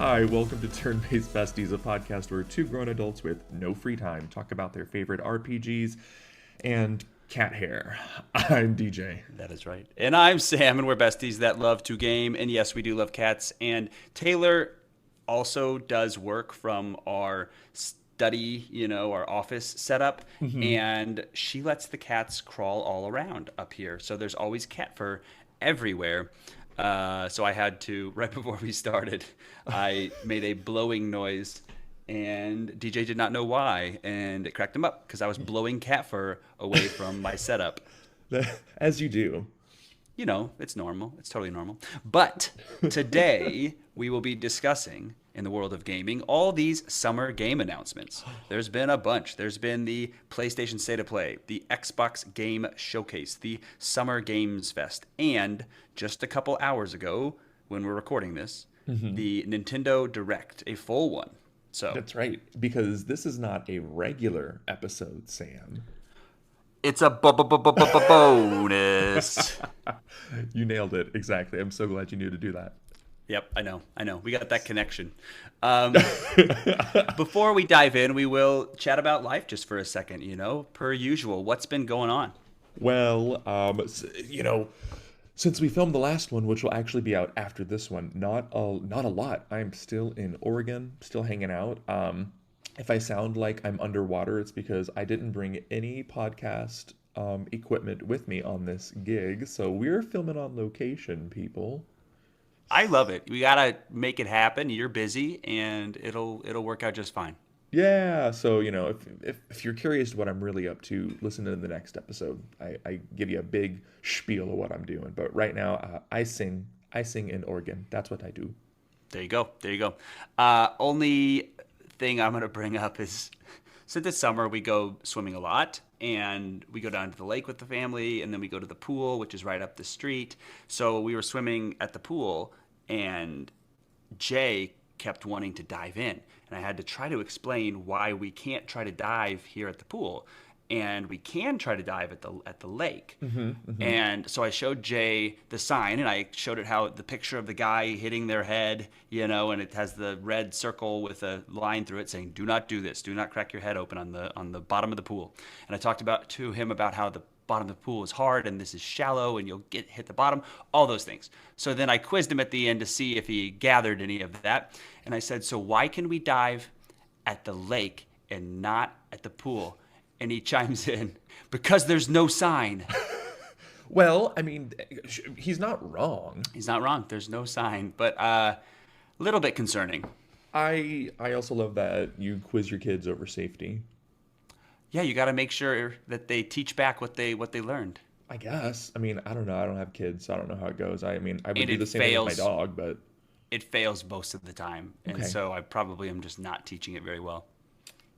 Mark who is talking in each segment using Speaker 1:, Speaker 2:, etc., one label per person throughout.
Speaker 1: Hi, welcome to Turn-Based Besties, a podcast where two grown adults with no free time talk about their favorite RPGs and cat hair. I'm DJ.
Speaker 2: That is right. And I'm Sam, and we're besties that love to game. And yes, we do love cats. And Taylor also does work from our study, our office setup. And she lets the cats crawl all around up here. So there's always cat fur everywhere. So I had to, right before we started, I made a blowing noise. And DJ did not know why, and it cracked him up because I was blowing cat fur away from my setup.
Speaker 1: As you do.
Speaker 2: It's normal. It's totally normal. But today we will be discussing, in the world of gaming, all these summer game announcements. There's been a bunch. There's been the PlayStation State of Play, the Xbox Game Showcase, the Summer Games Fest, and just a couple hours ago, when we're recording this, the Nintendo Direct, a full one. So
Speaker 1: That's right, because this is not a regular episode, Sam.
Speaker 2: it's a bonus.
Speaker 1: You nailed it, exactly. I'm so glad you knew to do that.
Speaker 2: Yep, I know. We got that connection. Before we dive in, we will chat about life just for a second, per usual. What's been going on?
Speaker 1: Well, since we filmed the last one, which will actually be out after this one, not a lot. I'm still in Oregon, still hanging out. If I sound like I'm underwater, it's because I didn't bring any podcast equipment with me on this gig. So we're filming on location, people.
Speaker 2: I love it. We gotta make it happen. You're busy, and it'll work out just fine.
Speaker 1: Yeah, so if you're curious what I'm really up to, listen to the next episode. I give you a big spiel of what I'm doing. But right now, I sing in Oregon. That's what I do.
Speaker 2: There you go. Only thing I'm gonna bring up is, so this summer we go swimming a lot, and we go down to the lake with the family, and then we go to the pool, which is right up the street. So we were swimming at the pool, and Jay kept wanting to dive in, and I had to try to explain why we can't try to dive here at the pool, and we can try to dive at the lake. And so I showed Jay the sign, and I showed it how the picture of the guy hitting their head, and it has the red circle with a line through it saying, "Do not do this. Do not crack your head open on the bottom of the pool." And I talked to him about how the bottom of the pool is hard and this is shallow and you'll hit the bottom, all those things. So then I quizzed him at the end to see if he gathered any of that. And I said, "So why can we dive at the lake and not at the pool?" And he chimes in, "Because there's no sign."
Speaker 1: Well, I mean, he's not wrong.
Speaker 2: He's not wrong. There's no sign, but a little bit concerning.
Speaker 1: I also love that you quiz your kids over safety.
Speaker 2: Yeah, you got to make sure that they teach back what they learned.
Speaker 1: I guess. I mean, I don't know. I don't have kids, so I don't know how it goes. I mean, I would
Speaker 2: And
Speaker 1: do
Speaker 2: it
Speaker 1: the same thing with
Speaker 2: fails.
Speaker 1: my dog, but
Speaker 2: It fails most of the time, and
Speaker 1: okay.
Speaker 2: so I probably am just not teaching it very well.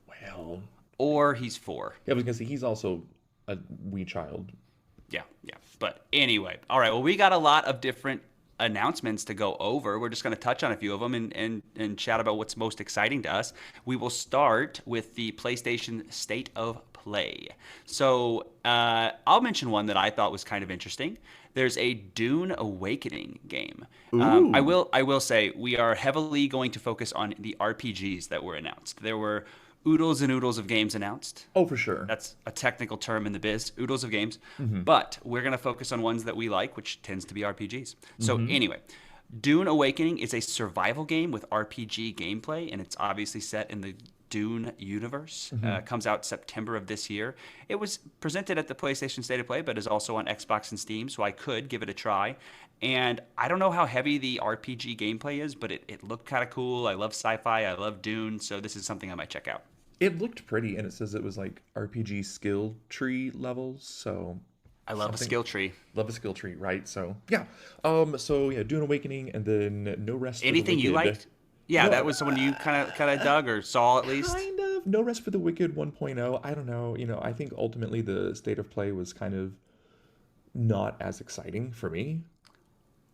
Speaker 1: Well,
Speaker 2: Or he's 4.
Speaker 1: yeah, because he's also a wee child.
Speaker 2: Yeah. But anyway, all right. Well, we got a lot of different announcements to go over. We're just going to touch on a few of them and chat about what's most exciting to us. We will start with the PlayStation State of Play. So I'll mention one that I thought was kind of interesting. There's a Dune Awakening game. I will say we are heavily going to focus on the RPGs that were announced. There were oodles and oodles of games announced.
Speaker 1: Oh, for sure.
Speaker 2: That's a technical term in the biz, oodles of games. But we're going to focus on ones that we like, which tends to be RPGs. So anyway, Dune Awakening is a survival game with RPG gameplay, and it's obviously set in the Dune universe. Comes out September of this year. It was presented at the PlayStation State of Play, but is also on Xbox and Steam, so I could give it a try. And I don't know how heavy the RPG gameplay is, but it looked kind of cool. I love sci-fi. I love Dune, so this is something I might check out.
Speaker 1: It looked pretty, and it says it was like RPG skill tree levels. So
Speaker 2: I love a skill tree.
Speaker 1: love a skill tree, right? So yeah, Dune Awakening, and then No Rest for the
Speaker 2: Anything you
Speaker 1: Wicked.
Speaker 2: liked? Yeah,
Speaker 1: No,
Speaker 2: that was someone you kind of dug or saw at least.
Speaker 1: kind of No Rest for the Wicked 1.0. I don't know. I think ultimately the State of Play was kind of not as exciting for me.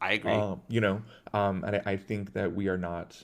Speaker 2: I agree.
Speaker 1: And I think that we are not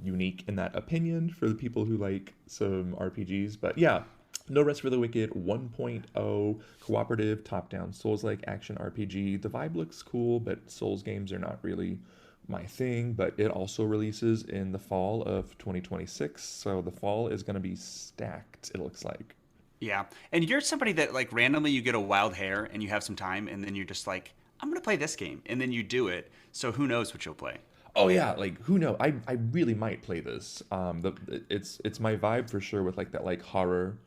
Speaker 1: unique in that opinion for the people who like some RPGs. But yeah, No Rest for the Wicked 1.0 cooperative top-down Souls-like action RPG. The vibe looks cool, but Souls games are not really my thing, but it also releases in the fall of 2026. So the fall is going to be stacked, it looks like.
Speaker 2: Yeah. And you're somebody that like randomly you get a wild hair and you have some time and then you're just like, I'm gonna play this game, and then you do it. So who knows what you'll play?
Speaker 1: Oh yeah, like who knows? I really might play this. It's my vibe for sure with like that like horror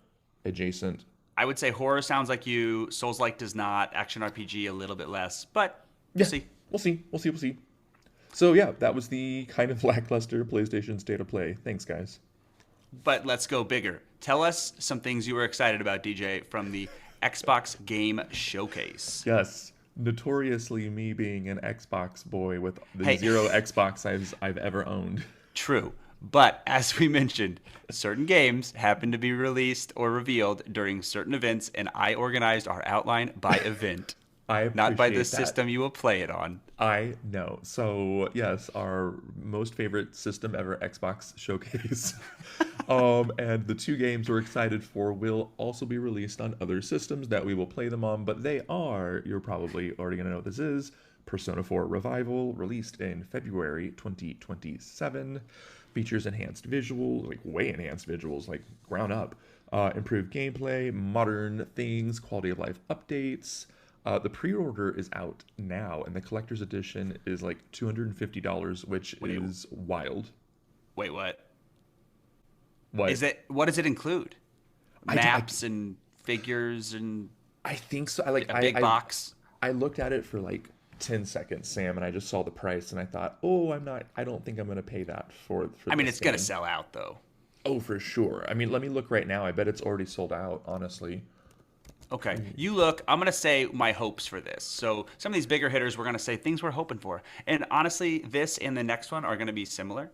Speaker 1: adjacent.
Speaker 2: I would say horror sounds like you. Souls like does not. Action RPG a little bit less, but we'll
Speaker 1: Yeah,
Speaker 2: see.
Speaker 1: we'll see. So yeah, that was the kind of lackluster PlayStation State of Play. Thanks, guys.
Speaker 2: But let's go bigger. Tell us some things you were excited about, DJ, from the Xbox Game Showcase.
Speaker 1: Yes, notoriously me being an Xbox boy with the
Speaker 2: Hey,
Speaker 1: zero Xbox I've ever owned.
Speaker 2: true. But as we mentioned, certain games happen to be released or revealed during certain events, and I organized our outline by event,
Speaker 1: I
Speaker 2: not by the
Speaker 1: appreciate that.
Speaker 2: system you will play it on.
Speaker 1: I know. So yes, our most favorite system ever Xbox showcase. And the two games we're excited for will also be released on other systems that we will play them on, but they are, you're probably already gonna know what this is, Persona 4 Revival, released in February 2027. Features enhanced visuals, like way enhanced visuals, like ground up. Improved gameplay, modern things, quality of life updates. The pre-order is out now, and the collector's edition is like $250, which
Speaker 2: Wait,
Speaker 1: is wild.
Speaker 2: wait, what?
Speaker 1: What?
Speaker 2: Is it? What does it include?
Speaker 1: I, I,
Speaker 2: Maps and figures and
Speaker 1: I think so. I like
Speaker 2: a big box.
Speaker 1: I looked at it for like 10 seconds, Sam, and I just saw the price, and I thought, oh, I don't think I'm gonna pay that for
Speaker 2: I mean,
Speaker 1: this
Speaker 2: it's gonna
Speaker 1: game.
Speaker 2: sell out though.
Speaker 1: Oh, for sure. I mean, let me look right now. I bet it's already sold out, honestly.
Speaker 2: Okay, you look. I'm gonna say my hopes for this. So some of these bigger hitters, we're gonna say things we're hoping for, and honestly, this and the next one are gonna be similar.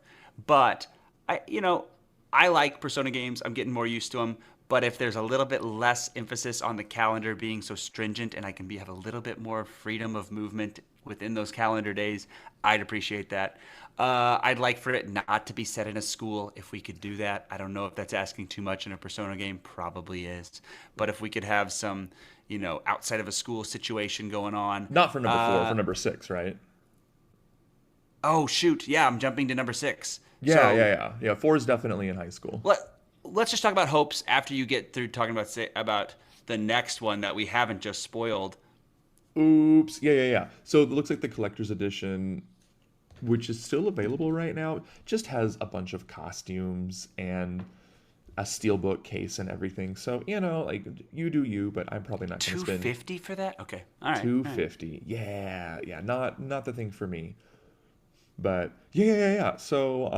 Speaker 2: But I like Persona games. I'm getting more used to them. But if there's a little bit less emphasis on the calendar being so stringent, and I can have a little bit more freedom of movement within those calendar days, I'd appreciate that. I'd like for it not to be set in a school if we could do that. I don't know if that's asking too much in a Persona game. Probably is. But if we could have some, outside of a school situation going on.
Speaker 1: Not for number four, for number six, right?
Speaker 2: Oh, shoot. Yeah, I'm jumping to number 6.
Speaker 1: Yeah,
Speaker 2: So
Speaker 1: yeah. Four is definitely in high school.
Speaker 2: let's just talk about hopes after you get through talking about the next one that we haven't just spoiled.
Speaker 1: Oops. Yeah. So it looks like the collector's edition, which is still available right now, just has a bunch of costumes and a steelbook case and everything. So, like you do you, but I'm probably not going to spend
Speaker 2: 250 for that? Okay. All right.
Speaker 1: 250. Yeah. Not the thing for me. But yeah. So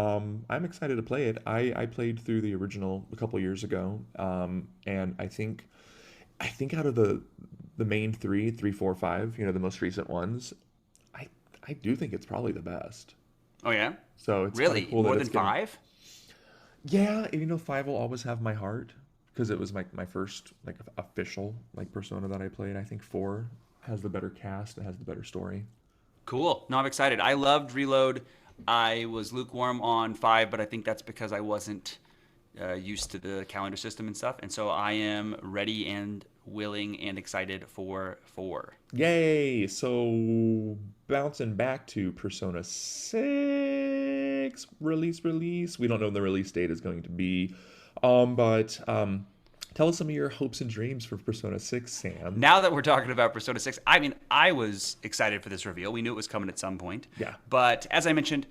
Speaker 1: I'm excited to play it. I played through the original a couple years ago, and I think out of the main three, four, five, the most recent ones, I do think it's probably the best.
Speaker 2: Oh yeah?
Speaker 1: So it's kind
Speaker 2: Really?
Speaker 1: of cool
Speaker 2: More
Speaker 1: that
Speaker 2: than
Speaker 1: it's getting.
Speaker 2: 5?
Speaker 1: Yeah, five will always have my heart because it was my first like official like Persona that I played. I think four has the better cast, it has the better story.
Speaker 2: Cool. No, I'm excited. I loved Reload. I was lukewarm on 5, but I think that's because I wasn't used to the calendar system and stuff. And so I am ready and willing and excited for 4.
Speaker 1: Yay! So bouncing back to Persona 6 release. We don't know when the release date is going to be. But tell us some of your hopes and dreams for Persona 6, Sam.
Speaker 2: Now that we're talking about Persona 6, I mean, I was excited for this reveal. We knew it was coming at some point.
Speaker 1: Yeah.
Speaker 2: But as I mentioned,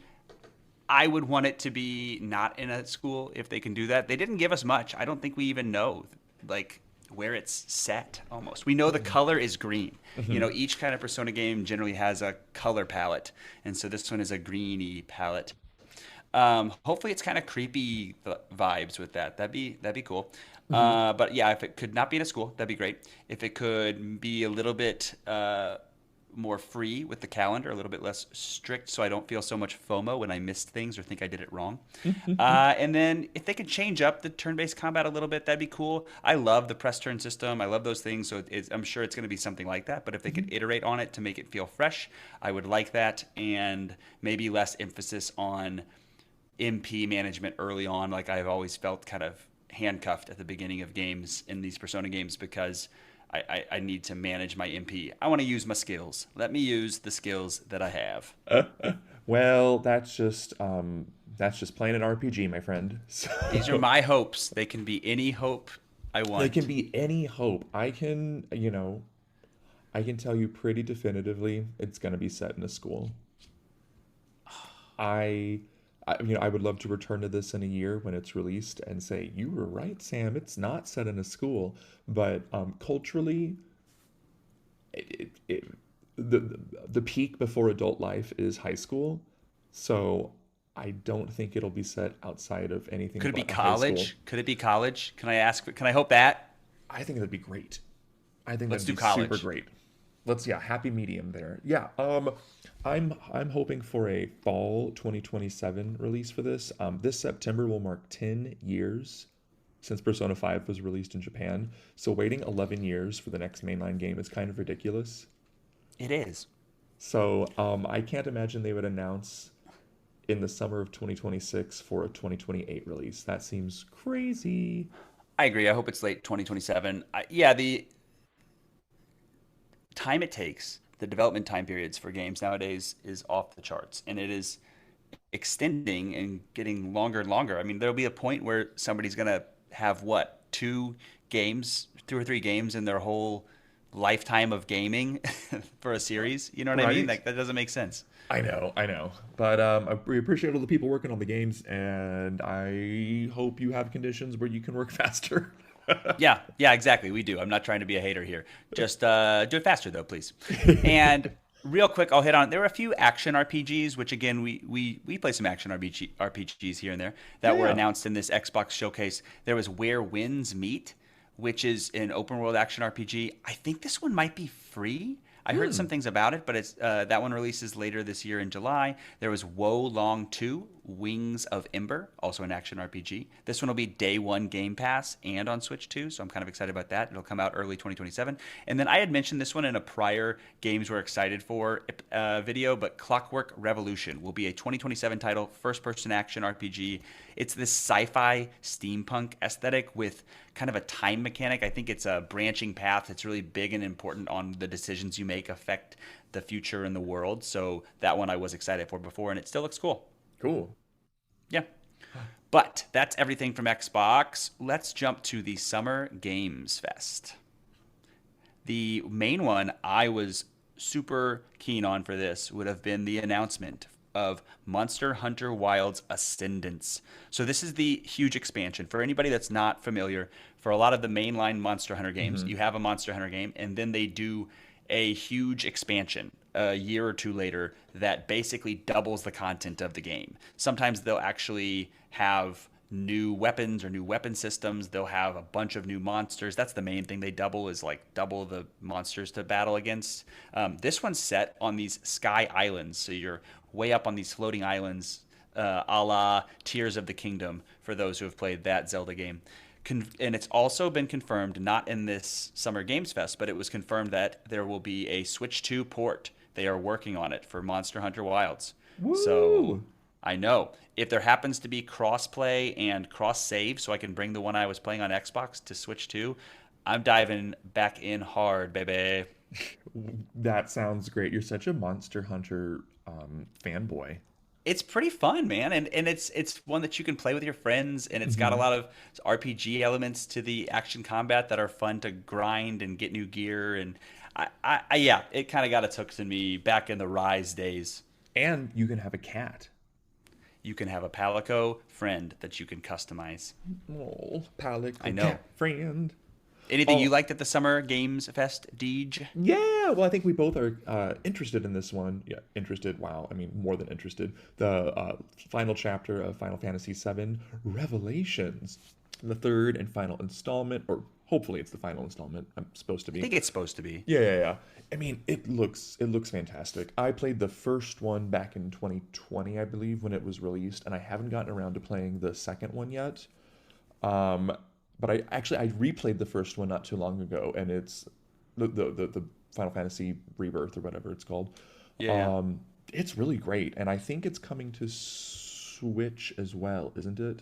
Speaker 2: I would want it to be not in a school if they can do that. They didn't give us much. I don't think we even know like where it's set almost. We know the color is green. Each kind of Persona game generally has a color palette. And so this one is a greeny palette. Hopefully it's kind of creepy vibes with that. That'd be cool. But yeah, if it could not be in a school, that'd be great. If it could be a little bit more free with the calendar, a little bit less strict, so I don't feel so much FOMO when I missed things or think I did it wrong. And then if they could change up the turn-based combat a little bit, that'd be cool. I love the press turn system. I love those things, so I'm sure it's going to be something like that. But if they could iterate on it to make it feel fresh, I would like that, and maybe less emphasis on MP management early on. Like I've always felt kind of handcuffed at the beginning of games in these Persona games because I need to manage my MP. I want to use my skills. Let me use the skills that I have.
Speaker 1: Well, that's just playing an RPG, my friend.
Speaker 2: These are
Speaker 1: So
Speaker 2: my hopes. They can be any hope I
Speaker 1: there can
Speaker 2: want.
Speaker 1: be any hope. I can tell you pretty definitively it's going to be set in a school. I, I would love to return to this in a year when it's released and say, you were right, Sam, it's not set in a school. But culturally, it, the, the peak before adult life is high school. So I don't think it'll be set outside of anything
Speaker 2: Could it be
Speaker 1: but a high school.
Speaker 2: college? Could it be college? Can I ask? Can I hope that?
Speaker 1: I think that'd be great. I think
Speaker 2: Let's
Speaker 1: that'd
Speaker 2: do
Speaker 1: be super
Speaker 2: college.
Speaker 1: great. Yeah, happy medium there. Yeah, I'm hoping for a fall 2027 release for this. This September will mark 10 years since Persona 5 was released in Japan. So waiting 11 years for the next mainline game is kind of ridiculous.
Speaker 2: It is.
Speaker 1: So I can't imagine they would announce in the summer of 2026 for a 2028 release. That seems crazy.
Speaker 2: I agree. I hope it's late 2027. Yeah, the time it takes, the development time periods for games nowadays is off the charts, and it is extending and getting longer and longer. I mean, there'll be a point where somebody's gonna have what, two or three games in their whole lifetime of gaming for a series. You know what I mean?
Speaker 1: Right?
Speaker 2: Like that doesn't make sense.
Speaker 1: I know. But we appreciate all the people working on the games, and I hope you have conditions where you can work faster.
Speaker 2: Yeah, yeah, exactly. We do. I'm not trying to be a hater here. Just do it faster, though, please. And real quick, I'll hit on. There were a few action RPGs, which again, we play some action RPGs here and there
Speaker 1: Yeah,
Speaker 2: that were
Speaker 1: yeah.
Speaker 2: announced in this Xbox showcase. There was Where Winds Meet, which is an open world action RPG. I think this one might be free. I heard some
Speaker 1: Hmm.
Speaker 2: things about it, but it's that one releases later this year in July. There was Wo Long 2, Wings of Ember, also an action RPG. This one will be day one Game Pass and on Switch too, so I'm kind of excited about that. It'll come out early 2027. And then I had mentioned this one in a prior Games We're Excited For video, but Clockwork Revolution will be a 2027 title, first person action RPG. It's this sci fi steampunk aesthetic with kind of a time mechanic. I think it's a branching path that's really big and important on the decisions you make affect the future and the world. So that one I was excited for before, and it still looks cool.
Speaker 1: Cool.
Speaker 2: Yeah. But that's everything from Xbox. Let's jump to the Summer Games Fest. The main one I was super keen on for this would have been the announcement of Monster Hunter Wilds Ascendance. So this is the huge expansion. For anybody that's not familiar, for a lot of the mainline Monster Hunter games,
Speaker 1: Hmm.
Speaker 2: you have a Monster Hunter game and then they do a huge expansion a year or two later that basically doubles the content of the game. Sometimes they'll actually have new weapons or new weapon systems. They'll have a bunch of new monsters. That's the main thing they double is like double the monsters to battle against. This one's set on these sky islands, so you're way up on these floating islands, a la Tears of the Kingdom for those who have played that Zelda game. And it's also been confirmed, not in this Summer Games Fest, but it was confirmed that there will be a Switch 2 port. They are working on it for Monster Hunter Wilds. So
Speaker 1: Woo!
Speaker 2: I know if there happens to be cross-play and cross-save, so I can bring the one I was playing on Xbox to Switch 2, I'm diving back in hard, baby.
Speaker 1: That sounds great. You're such a Monster Hunter fanboy.
Speaker 2: It's pretty fun, man, and it's one that you can play with your friends, and it's got a
Speaker 1: Hmm.
Speaker 2: lot of RPG elements to the action combat that are fun to grind and get new gear, and yeah, it kind of got its hooks in me back in the Rise days.
Speaker 1: And you can have a cat.
Speaker 2: You can have a Palico friend that you can customize.
Speaker 1: Oh, Palico
Speaker 2: I know.
Speaker 1: cat friend.
Speaker 2: Anything you
Speaker 1: Oh,
Speaker 2: liked at the Summer Games Fest, Deej?
Speaker 1: yeah. Well, I think we both are interested in this one. Yeah, interested. Wow. I mean, more than interested. The final chapter of Final Fantasy VII Revelations, the third and final installment, or hopefully it's the final installment. I'm supposed to
Speaker 2: I
Speaker 1: be.
Speaker 2: think it's supposed to be.
Speaker 1: Yeah, yeah, yeah. I mean, it looks fantastic. I played the first one back in 2020, I believe, when it was released, and I haven't gotten around to playing the second one yet. Um, but I replayed the first one not too long ago, and it's the Final Fantasy Rebirth or whatever it's called.
Speaker 2: Yeah, yeah.
Speaker 1: Um, it's really great, and I think it's coming to Switch as well, isn't it?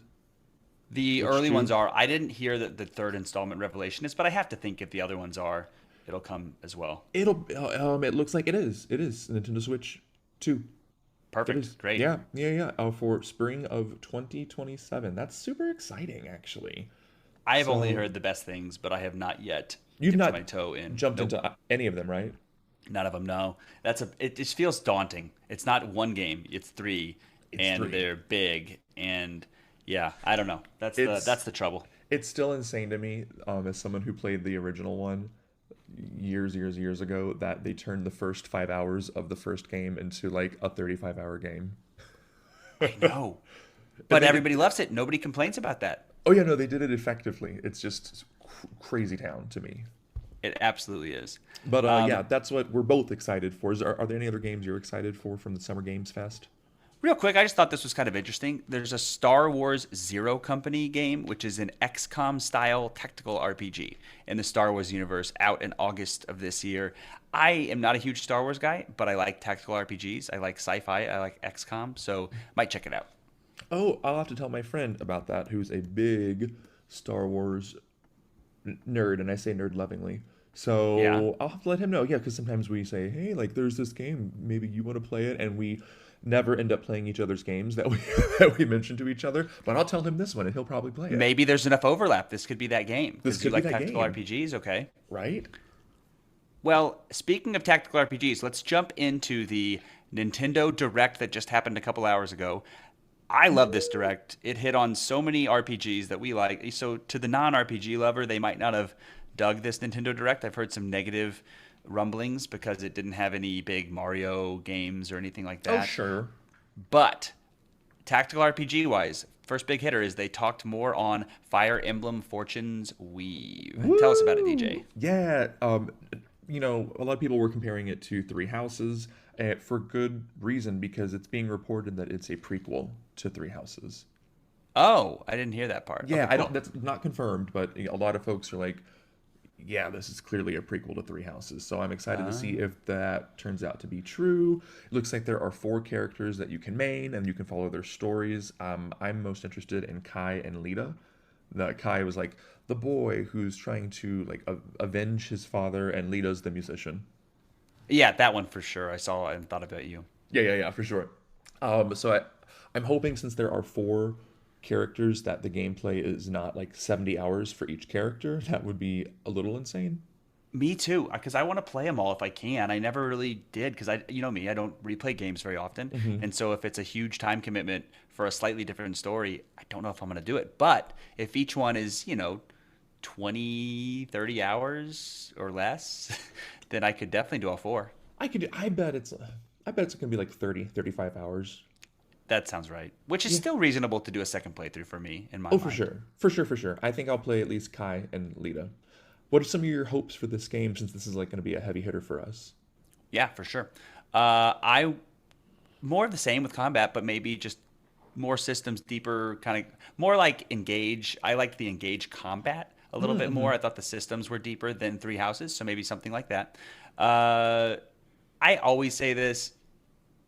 Speaker 2: The
Speaker 1: Switch
Speaker 2: early ones
Speaker 1: 2?
Speaker 2: are. I didn't hear that the third installment Revelation is, but I have to think if the other ones are, it'll come as well.
Speaker 1: It looks like it is. It is Nintendo Switch 2. That is,
Speaker 2: Perfect. Great.
Speaker 1: yeah, yeah, yeah. For spring of 2027. That's super exciting, actually.
Speaker 2: I have only
Speaker 1: So
Speaker 2: heard the best things, but I have not yet
Speaker 1: you've
Speaker 2: dipped
Speaker 1: not
Speaker 2: my toe in.
Speaker 1: jumped
Speaker 2: Nope.
Speaker 1: into any of them, right?
Speaker 2: None of them. No. It just feels daunting. It's not one game. It's three,
Speaker 1: It's
Speaker 2: and
Speaker 1: three.
Speaker 2: they're big. And yeah, I don't know.
Speaker 1: It's
Speaker 2: That's the trouble.
Speaker 1: it's still insane to me, as someone who played the original one years ago, that they turned the first 5 hours of the first game into like a 35-hour game.
Speaker 2: I know,
Speaker 1: And
Speaker 2: but
Speaker 1: they did.
Speaker 2: everybody loves it. Nobody complains about that.
Speaker 1: Oh yeah, no, they did it effectively. It's just crazy town to me.
Speaker 2: It absolutely is.
Speaker 1: But
Speaker 2: Um,
Speaker 1: yeah, that's what we're both excited for. Are there any other games you're excited for from the Summer Games Fest?
Speaker 2: Real quick, I just thought this was kind of interesting. There's a Star Wars Zero Company game, which is an XCOM style tactical RPG in the Star Wars universe, out in August of this year. I am not a huge Star Wars guy, but I like tactical RPGs. I like sci-fi. I like XCOM, so might check it out.
Speaker 1: Oh, I'll have to tell my friend about that, who's a big Star Wars nerd, and I say nerd lovingly.
Speaker 2: Yeah.
Speaker 1: So I'll have to let him know. Yeah, because sometimes we say, "Hey, like, there's this game. Maybe you want to play it," and we never end up playing each other's games that we that we mention to each other. But I'll tell him this one, and he'll probably play it.
Speaker 2: Maybe there's enough overlap. This could be that game
Speaker 1: This
Speaker 2: because you
Speaker 1: could be
Speaker 2: like
Speaker 1: that
Speaker 2: tactical
Speaker 1: game,
Speaker 2: RPGs. Okay.
Speaker 1: right?
Speaker 2: Well, speaking of tactical RPGs, let's jump into the Nintendo Direct that just happened a couple hours ago. I love this Direct. It hit on so many RPGs that we like. So, to the non RPG lover, they might not have dug this Nintendo Direct. I've heard some negative rumblings because it didn't have any big Mario games or anything like
Speaker 1: Oh,
Speaker 2: that.
Speaker 1: sure.
Speaker 2: But tactical RPG wise, first big hitter is they talked more on Fire Emblem Fortune's Weave. Tell us about it,
Speaker 1: Woo!
Speaker 2: DJ.
Speaker 1: Yeah, a lot of people were comparing it to Three Houses, for good reason, because it's being reported that it's a prequel to Three Houses.
Speaker 2: Oh, I didn't hear that part.
Speaker 1: Yeah,
Speaker 2: Okay,
Speaker 1: I don't.
Speaker 2: cool.
Speaker 1: That's not confirmed, but a lot of folks are like, "Yeah, this is clearly a prequel to Three Houses." So I'm excited to see if that turns out to be true. It looks like there are four characters that you can main, and you can follow their stories. I'm most interested in Kai and Lita. The Kai was like the boy who's trying to like avenge his father, and Lita's the musician.
Speaker 2: Yeah, that one for sure. I saw and thought about you.
Speaker 1: Yeah, yeah, yeah, for sure. I'm hoping, since there are four characters, that the gameplay is not like 70 hours for each character. That would be a little insane.
Speaker 2: Me too, because I want to play them all if I can. I never really did because you know me, I don't replay games very often, and so if it's a huge time commitment for a slightly different story, I don't know if I'm going to do it. But if each one is 20, 30 hours or less, then I could definitely do all four.
Speaker 1: I bet it's gonna be like 30, 35 hours.
Speaker 2: That sounds right. Which is
Speaker 1: Yeah.
Speaker 2: still reasonable to do a second playthrough for me in my
Speaker 1: Oh, for
Speaker 2: mind.
Speaker 1: sure. For sure, for sure. I think I'll play at least Kai and Lita. What are some of your hopes for this game, since this is like going to be a heavy hitter for us?
Speaker 2: Yeah, for sure. I more of the same with combat, but maybe just more systems, deeper kind of more like engage. I liked the engage combat a little bit more. I thought the systems were deeper than Three Houses, so maybe something like that. Uh, I always say this: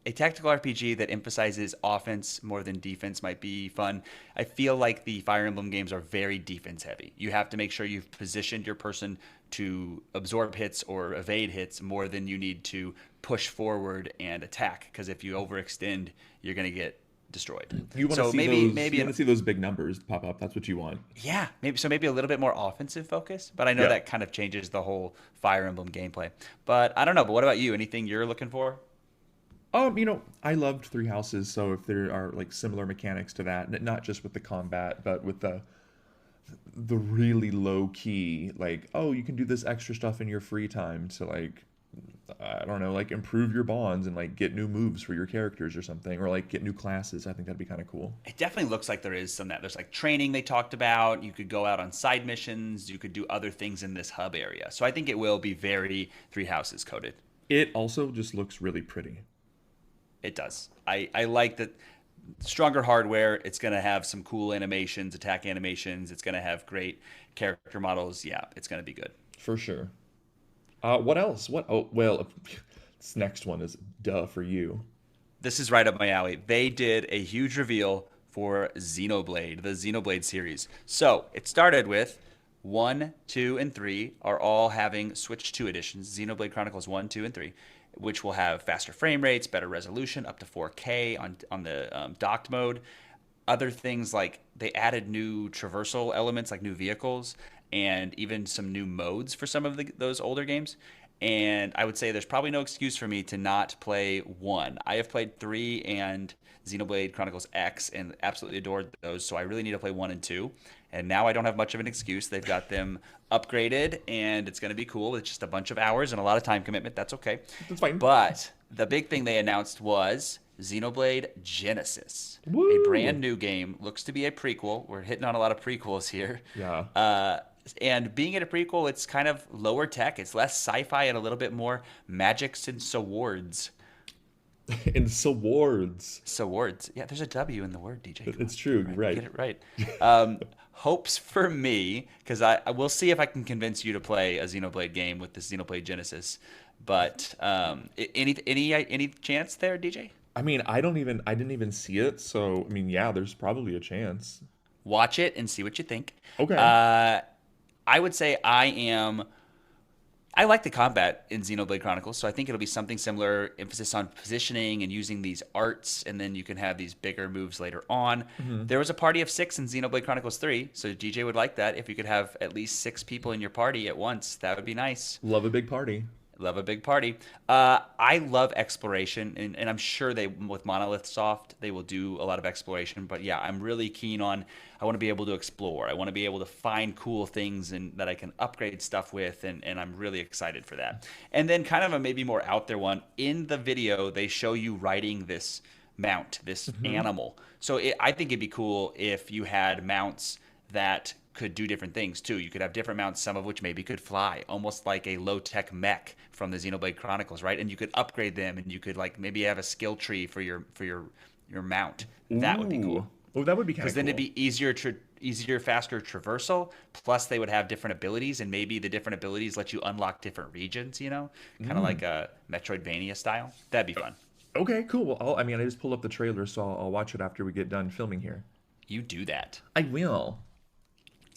Speaker 2: a tactical RPG that emphasizes offense more than defense might be fun. I feel like the Fire Emblem games are very defense heavy. You have to make sure you've positioned your person to absorb hits or evade hits more than you need to push forward and attack. Because if you overextend, you're going to get destroyed.
Speaker 1: You want to
Speaker 2: So
Speaker 1: see
Speaker 2: maybe
Speaker 1: those? You want to see those big numbers pop up? That's what you want.
Speaker 2: yeah, maybe a little bit more offensive focus. But I know
Speaker 1: Yeah.
Speaker 2: that kind of changes the whole Fire Emblem gameplay. But I don't know. But what about you? Anything you're looking for?
Speaker 1: I loved Three Houses, so if there are like similar mechanics to that, not just with the combat, but with the really low key, like, oh, you can do this extra stuff in your free time to, like, I don't know, like, improve your bonds and like get new moves for your characters or something, or like get new classes. I think that'd be kind of cool.
Speaker 2: It definitely looks like there is some that there's like training they talked about. You could go out on side missions. You could do other things in this hub area. So I think it will be very Three Houses coded.
Speaker 1: It also just looks really pretty.
Speaker 2: It does. I like that stronger hardware. It's going to have some cool animations, attack animations. It's going to have great character models. Yeah, it's going to be good.
Speaker 1: For sure. What else? What? Oh, well, this next one is duh for you.
Speaker 2: This is right up my alley. They did a huge reveal for Xenoblade, the Xenoblade series. So it started with 1, 2, and 3 are all having Switch 2 editions. Xenoblade Chronicles 1, 2, and 3. which will have faster frame rates, better resolution, up to 4K on the docked mode. Other things like they added new traversal elements like new vehicles and even some new modes for some of those older games. And I would say there's probably no excuse for me to not play 1. I have played 3 and Xenoblade Chronicles X and absolutely adored those, so I really need to play 1 and 2. And now I don't have much of an excuse. They've got them upgraded, and it's going to be cool. It's just a bunch of hours and a lot of time commitment. That's okay.
Speaker 1: That's fine.
Speaker 2: But the big thing they announced was Xenoblade Genesis,
Speaker 1: Woo!
Speaker 2: a brand new game. Looks to be a prequel. We're hitting on a lot of prequels here.
Speaker 1: Yeah.
Speaker 2: And being in a prequel, it's kind of lower tech. It's less sci-fi and a little bit more magics and swords.
Speaker 1: In swords.
Speaker 2: Swords. Yeah, there's a W in the word, DJ. Come
Speaker 1: It's
Speaker 2: on,
Speaker 1: true.
Speaker 2: right,
Speaker 1: Right.
Speaker 2: get it right. Hopes for me, because I will see if I can convince you to play a Xenoblade game with the Xenoblade Genesis. But any chance there, DJ?
Speaker 1: I mean, I didn't even see it, so I mean, yeah, there's probably a chance.
Speaker 2: Watch it and see what you think.
Speaker 1: Okay.
Speaker 2: I would say I like the combat in Xenoblade Chronicles, so I think it'll be something similar, emphasis on positioning and using these arts, and then you can have these bigger moves later on. There was a party of 6 in Xenoblade Chronicles 3, so DJ would like that. If you could have at least 6 people in your party at once, that would be nice.
Speaker 1: Love a big party.
Speaker 2: Love a big party. I love exploration, and I'm sure with Monolith Soft, they will do a lot of exploration. But yeah, I'm really keen on, I want to be able to explore. I want to be able to find cool things and that I can upgrade stuff with, and I'm really excited for that. And then kind of a maybe more out there one, in the video, they show you riding this mount, this animal. So I think it'd be cool if you had mounts that could do different things too. You could have different mounts, some of which maybe could fly, almost like a low-tech mech from the Xenoblade Chronicles, right? And you could upgrade them, and you could like maybe have a skill tree for your mount. That would be cool.
Speaker 1: Oh, that would be kind
Speaker 2: Because
Speaker 1: of
Speaker 2: then
Speaker 1: cool.
Speaker 2: it'd be easier, faster traversal. Plus, they would have different abilities, and maybe the different abilities let you unlock different regions. Kind of like a Metroidvania style. That'd be fun.
Speaker 1: Okay, cool. Well, I mean, I just pulled up the trailer, so I'll watch it after we get done filming here.
Speaker 2: You do that.
Speaker 1: I will.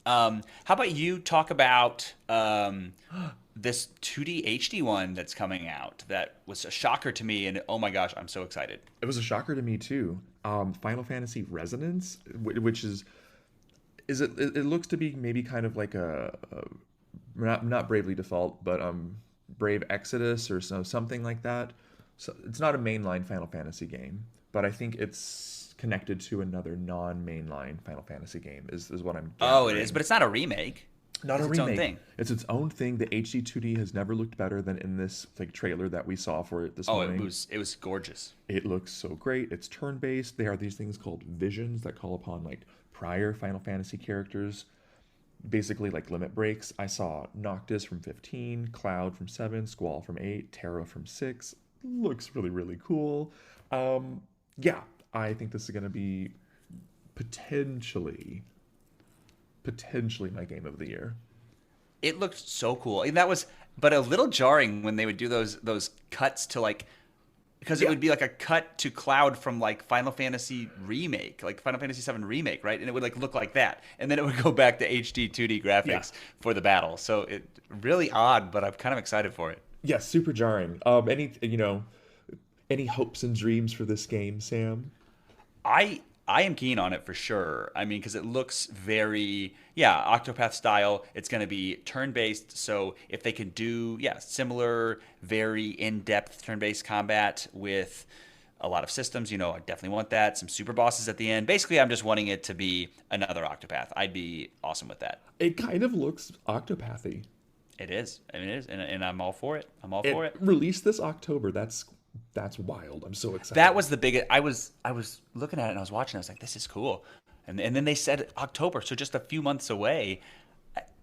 Speaker 2: How about you talk about this 2D HD one that's coming out? That was a shocker to me, and oh my gosh, I'm so excited.
Speaker 1: It was a shocker to me too. Final Fantasy Resonance, which it looks to be maybe kind of like a not Bravely Default, but Brave Exodus or something like that. So it's not a mainline Final Fantasy game, but I think it's connected to another non-mainline Final Fantasy game is what I'm
Speaker 2: Oh, it
Speaker 1: gathering.
Speaker 2: is, but it's not a remake.
Speaker 1: Not
Speaker 2: It's
Speaker 1: a
Speaker 2: its own
Speaker 1: remake.
Speaker 2: thing.
Speaker 1: It's its own thing. The HD 2D has never looked better than in this like trailer that we saw for it this
Speaker 2: Oh,
Speaker 1: morning.
Speaker 2: it was gorgeous.
Speaker 1: It looks so great. It's turn-based. There are these things called visions that call upon like prior Final Fantasy characters, basically like limit breaks. I saw Noctis from 15, Cloud from 7, Squall from 8, Terra from 6. Looks really, really cool. Yeah, I think this is going to be potentially my game of the year.
Speaker 2: It looked so cool. And that was, but a little jarring when they would do those cuts to like, because it
Speaker 1: Yeah.
Speaker 2: would be like a cut to Cloud from like Final Fantasy remake, like Final Fantasy 7 remake, right? And it would like look like that, and then it would go back to HD 2D graphics for the battle. So it really odd, but I'm kind of excited for it.
Speaker 1: Yeah, super jarring. Any hopes and dreams for this game, Sam?
Speaker 2: I am keen on it for sure. I mean, because it looks very, Octopath style. It's going to be turn-based. So if they can do, similar, very in-depth turn-based combat with a lot of systems, I definitely want that. Some super bosses at the end. Basically, I'm just wanting it to be another Octopath. I'd be awesome with that.
Speaker 1: It kind of looks Octopathy.
Speaker 2: It is. I mean, it is. And I'm all for it. I'm all for it.
Speaker 1: Released this October. That's wild. I'm so excited.
Speaker 2: That was the biggest. I was looking at it and I was watching. I was like, this is cool. And then they said October, so just a few months away.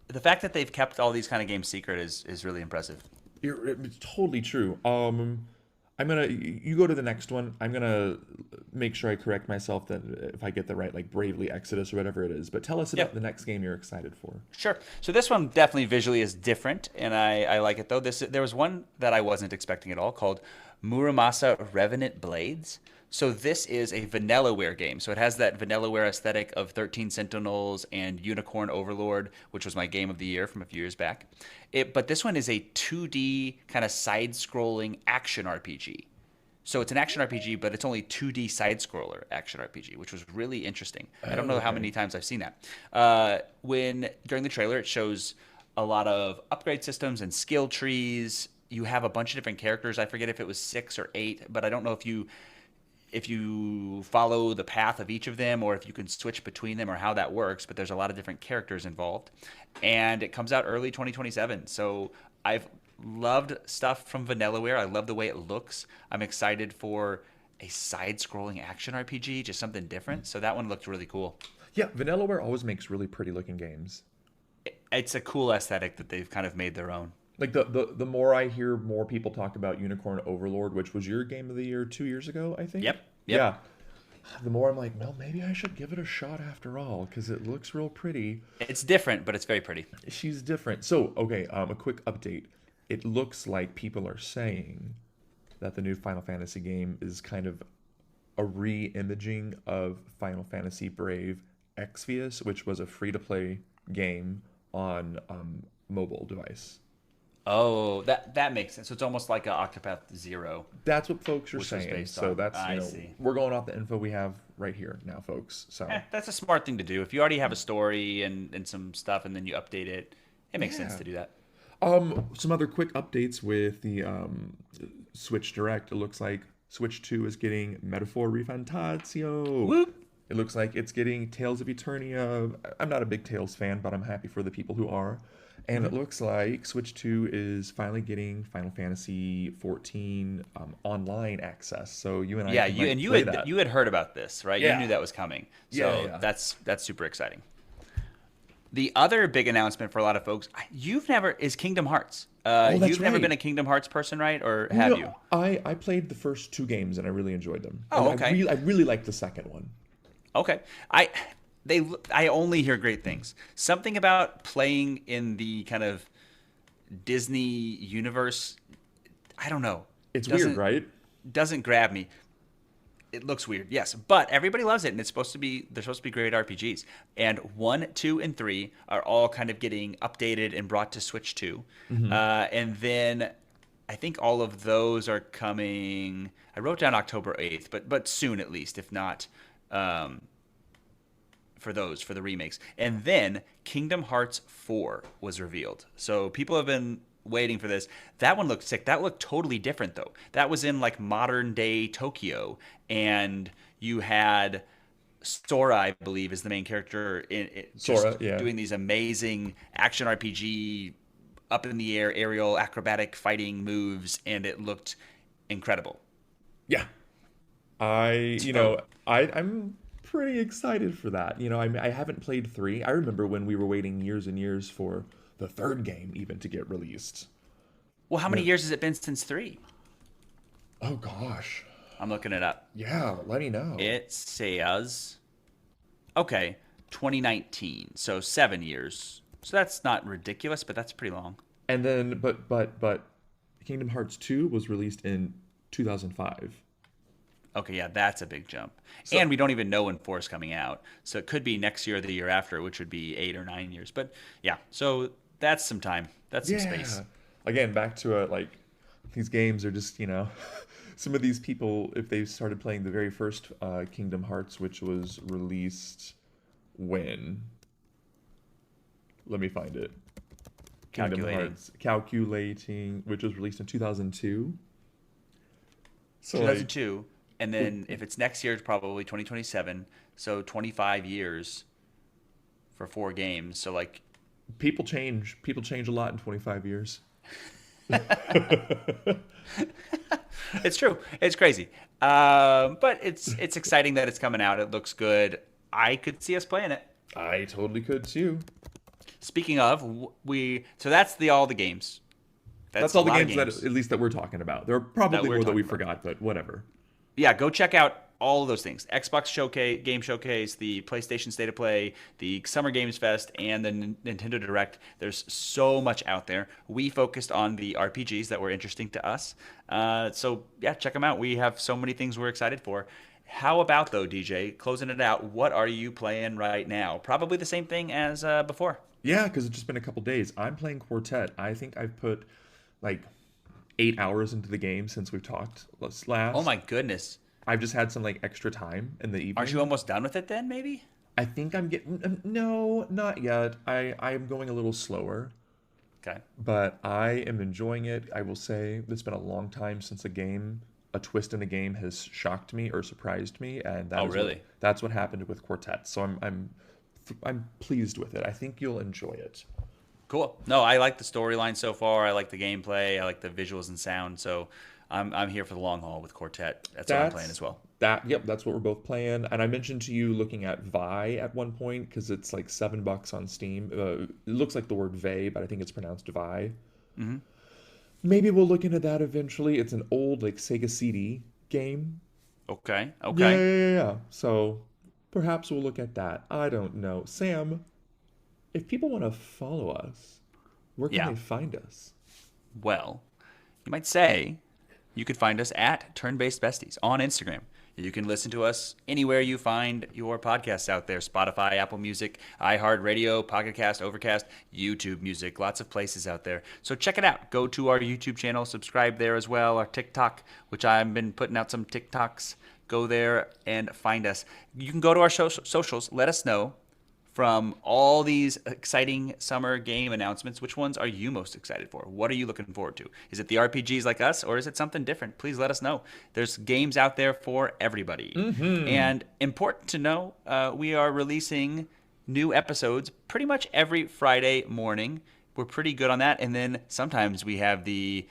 Speaker 2: The fact that they've kept all these kind of games secret is really impressive.
Speaker 1: It's totally true. You go to the next one. I'm gonna make sure I correct myself that if I get the right, like Bravely Exodus or whatever it is. But tell us about the next game you're excited for.
Speaker 2: Sure. So this one definitely visually is different, and I like it though. There was one that I wasn't expecting at all called Muramasa Revenant Blades. So this is a Vanillaware game. So it has that Vanillaware aesthetic of 13 Sentinels and Unicorn Overlord, which was my game of the year from a few years back. But this one is a 2D kind of side-scrolling action RPG. So it's an action RPG, but it's only 2D side-scroller action RPG, which was really interesting. I don't know how many times I've seen that. When during the trailer, it shows a lot of upgrade systems and skill trees. You have a bunch of different characters. I forget if it was 6 or 8, but I don't know if you follow the path of each of them or if you can switch between them or how that works, but there's a lot of different characters involved. And it comes out early 2027. So I've loved stuff from Vanillaware. I love the way it looks. I'm excited for a side-scrolling action RPG, just something different. So that one looked really cool.
Speaker 1: Yeah, Vanillaware always makes really pretty looking games.
Speaker 2: It's a cool aesthetic that they've kind of made their own.
Speaker 1: Like the more I hear more people talk about Unicorn Overlord, which was your game of the year 2 years ago, I think.
Speaker 2: Yep.
Speaker 1: Yeah. The more I'm like, well, maybe I should give it a shot after all, because it looks real pretty.
Speaker 2: It's different, but it's very pretty.
Speaker 1: She's different. So, okay, a quick update. It looks like people are saying that the new Final Fantasy game is kind of a re-imaging of Final Fantasy Brave Exvius, which was a free-to-play game on mobile device.
Speaker 2: Oh, that makes sense. So it's almost like a Octopath Zero.
Speaker 1: That's what folks are
Speaker 2: Which was
Speaker 1: saying.
Speaker 2: based
Speaker 1: So
Speaker 2: on.
Speaker 1: that's,
Speaker 2: I see.
Speaker 1: we're going off the info we have right here now, folks. So
Speaker 2: That's a smart thing to do. If you already have a story and some stuff and then you update it, it makes sense
Speaker 1: Yeah.
Speaker 2: to do that.
Speaker 1: some other quick updates with the Switch Direct. It looks like Switch 2 is getting Metaphor Refantatio.
Speaker 2: Whoop.
Speaker 1: It looks like it's getting Tales of Eternia. I'm not a big Tales fan, but I'm happy for the people who are. And it looks like Switch 2 is finally getting Final Fantasy 14 online access. So you and I
Speaker 2: Yeah,
Speaker 1: can,
Speaker 2: you
Speaker 1: play
Speaker 2: had
Speaker 1: that.
Speaker 2: you had heard about this, right?
Speaker 1: Yeah.
Speaker 2: You knew that was coming. So
Speaker 1: Yeah.
Speaker 2: that's super exciting. The other big announcement for a lot of folks, is Kingdom Hearts.
Speaker 1: Oh, that's
Speaker 2: You've never
Speaker 1: right.
Speaker 2: been a Kingdom Hearts person, right? Or have
Speaker 1: No,
Speaker 2: you?
Speaker 1: I played the first 2 games and I really enjoyed them.
Speaker 2: Oh,
Speaker 1: And
Speaker 2: okay.
Speaker 1: I really liked the second one.
Speaker 2: Okay. I only hear great things. Something about playing in the kind of Disney universe, I don't know.
Speaker 1: It's
Speaker 2: Doesn't-
Speaker 1: weird, right?
Speaker 2: Doesn't grab me. It looks weird, yes, but everybody loves it, and they're supposed to be great RPGs. And 1, 2, and 3 are all kind of getting updated and brought to Switch 2, and then I think all of those are coming. I wrote down October 8th, but soon at least, if not. For the remakes. And then Kingdom Hearts 4 was revealed. So people have been waiting for this. That one looked sick. That looked totally different though. That was in like modern day Tokyo, and you had Sora, I believe, is the main character
Speaker 1: Sora, yeah.
Speaker 2: doing these amazing action RPG up in the air aerial acrobatic fighting moves, and it looked incredible.
Speaker 1: Yeah. I'm pretty excited for that. I haven't played 3. I remember when we were waiting years and years for the 3rd game even to get released.
Speaker 2: Well, how many years has it been since 3?
Speaker 1: Oh gosh.
Speaker 2: I'm looking it up.
Speaker 1: Yeah, let me know.
Speaker 2: It says, okay, 2019, so 7 years. So that's not ridiculous, but that's pretty long.
Speaker 1: And then but Kingdom Hearts 2 was released in 2005.
Speaker 2: Okay, yeah, that's a big jump. And we don't even know when 4 is coming out. So it could be next year or the year after, which would be 8 or 9 years. But yeah, so that's some time. That's some space.
Speaker 1: Again, back to these games are just, some of these people, if they started playing the very first Kingdom Hearts, which was released when? Let me find it. Calculating, which was released in 2002. So
Speaker 2: 2002. And then if it's next year, it's probably 2027. So 25 years for 4 games. So like
Speaker 1: people change a lot in 25 years.
Speaker 2: It's true. It's crazy. But it's exciting that it's coming out. It looks good. I could see us playing it.
Speaker 1: I totally could too.
Speaker 2: Speaking of, so that's all the games.
Speaker 1: That's all the games that at least that we're talking about. There are probably more that we forgot, but whatever.
Speaker 2: Yeah, go check out all of those things. Xbox Showcase, Game Showcase, the PlayStation State of Play, the Summer Games Fest, and the Nintendo Direct. There's so much out there. We focused on the RPGs that were interesting to us. So yeah, check them out. We have so many things we're excited for. How about, though, DJ, closing it out, what are you playing right now? Probably the same thing as before.
Speaker 1: Yeah, because it's just been a couple days. I'm playing Quartet. I think I've put like 8 hours into the game since we've talked last.
Speaker 2: Oh my goodness.
Speaker 1: I've just had some like extra time in the evening.
Speaker 2: Aren't you almost done with it then, maybe?
Speaker 1: I think I'm getting no, not yet. I am going a little slower,
Speaker 2: Okay.
Speaker 1: but I am enjoying it. I will say it's been a long time since a twist in a game has shocked me or surprised me, and
Speaker 2: Really?
Speaker 1: That's what happened with Quartet. So I'm pleased with it. I think you'll enjoy it.
Speaker 2: Cool. No, I like the storyline so far. I like the gameplay. I like the visuals and sound. So I'm here for the long haul with Quartet. That's what I'm playing as well.
Speaker 1: Yep, that's what we're both playing. And I mentioned to you looking at Vi at one point because it's like $7 on Steam. It looks like the word Vey, but I think it's pronounced Vi.
Speaker 2: Mm-hmm.
Speaker 1: Maybe we'll look into that eventually. It's an old like Sega CD game.
Speaker 2: Okay.
Speaker 1: Yeah. So perhaps we'll look at that. I don't know. Sam, if people want to follow us, where can they find us?
Speaker 2: Well, you might say you could find us at Turn-Based Besties on Instagram. You can listen to us anywhere you find your podcasts out there. Spotify, Apple Music, iHeartRadio, Pocket Cast, Overcast, YouTube Music, lots of places out there. So check it out. Go to our YouTube channel, subscribe there as well. Our TikTok, which I've been putting out some TikToks. Go there and find us. You can go to our socials. Let us know from all these exciting summer game announcements, which ones are you most excited for? What are you looking forward to? Is it the RPGs like us, or is it something different? Please let us know. There's games out there for everybody. Mm-hmm. And important to know, we are releasing new episodes pretty much every Friday morning. We're pretty good on that. And then sometimes we have the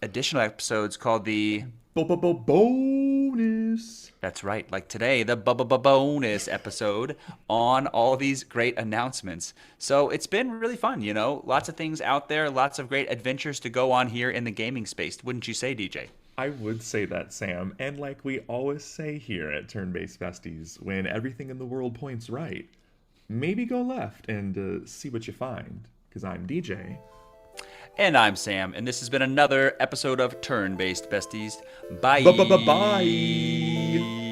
Speaker 2: additional episodes called the
Speaker 1: bonus.
Speaker 2: That's right. Like today, the bonus episode on all these great announcements. So it's been really fun, you know. Lots of things out there, lots of great adventures to go on here in the gaming space. Wouldn't you say, DJ?
Speaker 1: I would say that, Sam. And like we always say here at Turn-Based Besties, when everything in the world points right, maybe go left and see what you find. Because I'm DJ.
Speaker 2: And I'm Sam, and this has been another episode of Turn-Based Besties. Bye.
Speaker 1: Bye.